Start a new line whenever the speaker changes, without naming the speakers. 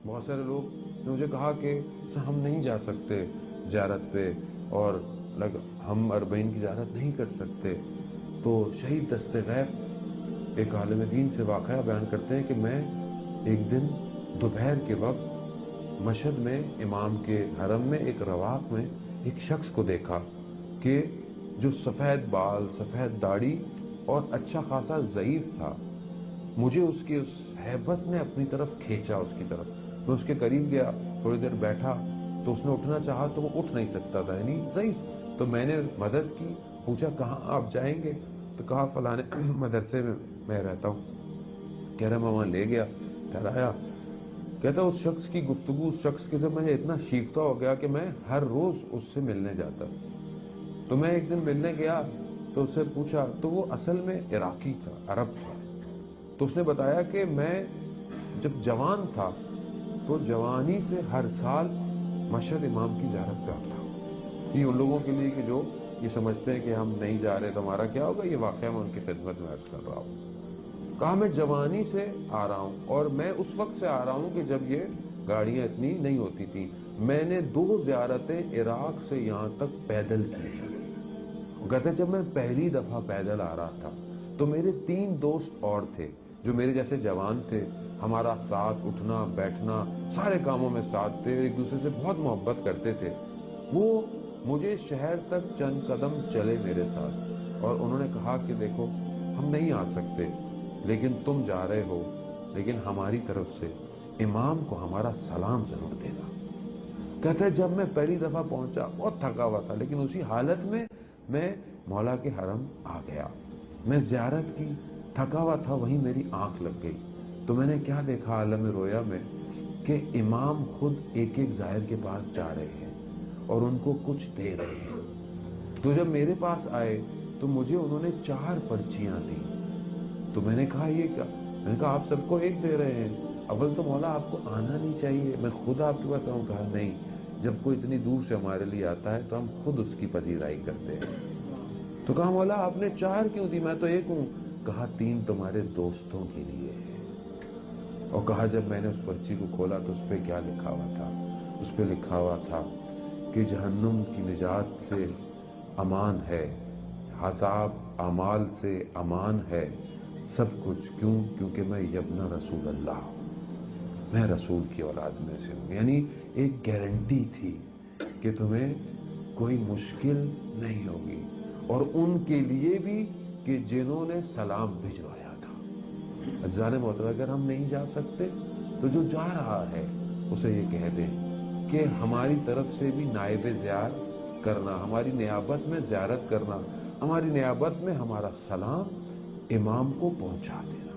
بہت سارے لوگ نے مجھے کہا کہ ہم نہیں جا سکتے زیارت پہ، اور ہم اربعین کی زیارت نہیں کر سکتے. تو شہید دست غیب ایک عالم دین سے واقعہ بیان کرتے ہیں کہ میں ایک دن دوپہر کے وقت مشہد میں امام کے حرم میں ایک رواق میں ایک شخص کو دیکھا کہ جو سفید بال، سفید داڑھی اور اچھا خاصا ضعیف تھا. مجھے اس کی اس ہیبت نے اپنی طرف کھینچا، اس کی طرف. میں اس کے قریب گیا، تھوڑی دیر بیٹھا تو اس نے اٹھنا چاہا تو وہ اٹھ نہیں سکتا تھا، یعنی ضعیف. تو میں نے مدد کی، پوچھا کہاں آپ جائیں گے؟ تو کہا فلانے مدرسے میں رہتا ہوں. کہہ رہا میں وہاں لے گیا، ٹھہرایا. کہتا اس شخص کی گفتگو، اس شخص کے مجھے اتنا شیفتہ ہو گیا کہ میں ہر روز اس سے ملنے جاتا. تو میں ایک دن ملنے گیا تو اس سے پوچھا، تو وہ اصل میں عراقی تھا، عرب تھا. تو اس نے بتایا کہ میں جب جوان تھا تو جوانی سے ہر سال مشہد امام کی زیارت پہ آتا ہوں. یہ ان لوگوں کے لیے کہ جو یہ سمجھتے ہیں کہ ہم نہیں جا رہے تو ہمارا کیا ہوگا، یہ واقعہ میں ان کی خدمت میں عرض کر رہا ہوں. کہا میں جوانی سے آ رہا ہوں، اور میں اس وقت سے آ رہا ہوں کہ جب یہ گاڑیاں اتنی نہیں ہوتی تھیں. میں نے 2 زیارتیں عراق سے یہاں تک پیدل کی ہیں. وہ کہتے ہیں جب میں پہلی دفعہ پیدل آ رہا تھا تو میرے 3 دوست اور تھے جو میرے جیسے جوان تھے. ہمارا ساتھ اٹھنا بیٹھنا سارے کاموں میں ساتھ تھے، ایک دوسرے سے بہت محبت کرتے تھے. وہ مجھے شہر تک چند قدم چلے میرے ساتھ، اور انہوں نے کہا کہ دیکھو ہم نہیں آ سکتے لیکن تم جا رہے ہو، لیکن ہماری طرف سے امام کو ہمارا سلام ضرور دینا. کہتے ہیں جب میں پہلی دفعہ پہنچا بہت تھکا ہوا تھا، لیکن اسی حالت میں مولا کے حرم آ گیا. میں زیارت کی، تھکا ہوا تھا، وہیں میری آنکھ لگ گئی. تو میں نے کیا دیکھا عالم رویا میں کہ امام خود ایک ایک زائر کے پاس جا رہے ہیں اور ان کو کچھ دے رہے ہیں. تو جب میرے پاس آئے تو مجھے انہوں نے 4 پرچیاں دی. تو میں نے کہا یہ کیا؟ میں نے کہا آپ سب کو ایک دے رہے ہیں. اول تو مولا آپ کو آنا نہیں چاہیے، میں خود آپ کے پاس آؤں. کہا نہیں، جب کوئی اتنی دور سے ہمارے لیے آتا ہے تو ہم خود اس کی پذیرائی کرتے ہیں. تو کہا مولا آپ نے 4 کیوں دی، میں تو ایک ہوں. کہا 3 تمہارے دوستوں کے لیے ہے. اور کہا جب میں نے اس پرچی کو کھولا تو اس پہ کیا لکھا ہوا تھا؟ اس پہ لکھا ہوا تھا کہ جہنم کی نجات سے امان ہے، حساب اعمال سے امان ہے، سب کچھ کیونکہ میں یبن رسول اللہ ہوں، میں رسول کی اولاد میں سے ہوں. یعنی ایک گارنٹی تھی کہ تمہیں کوئی مشکل نہیں ہوگی، اور ان کے لیے بھی کہ جنہوں نے سلام بھجوایا تھا. عزیزان محترم، اگر ہم نہیں جا سکتے تو جو جا رہا ہے اسے یہ کہہ دیں کہ ہماری طرف سے بھی نائب زیار کرنا، ہماری نیابت میں زیارت کرنا، ہماری نیابت میں ہمارا سلام امام کو پہنچا دینا.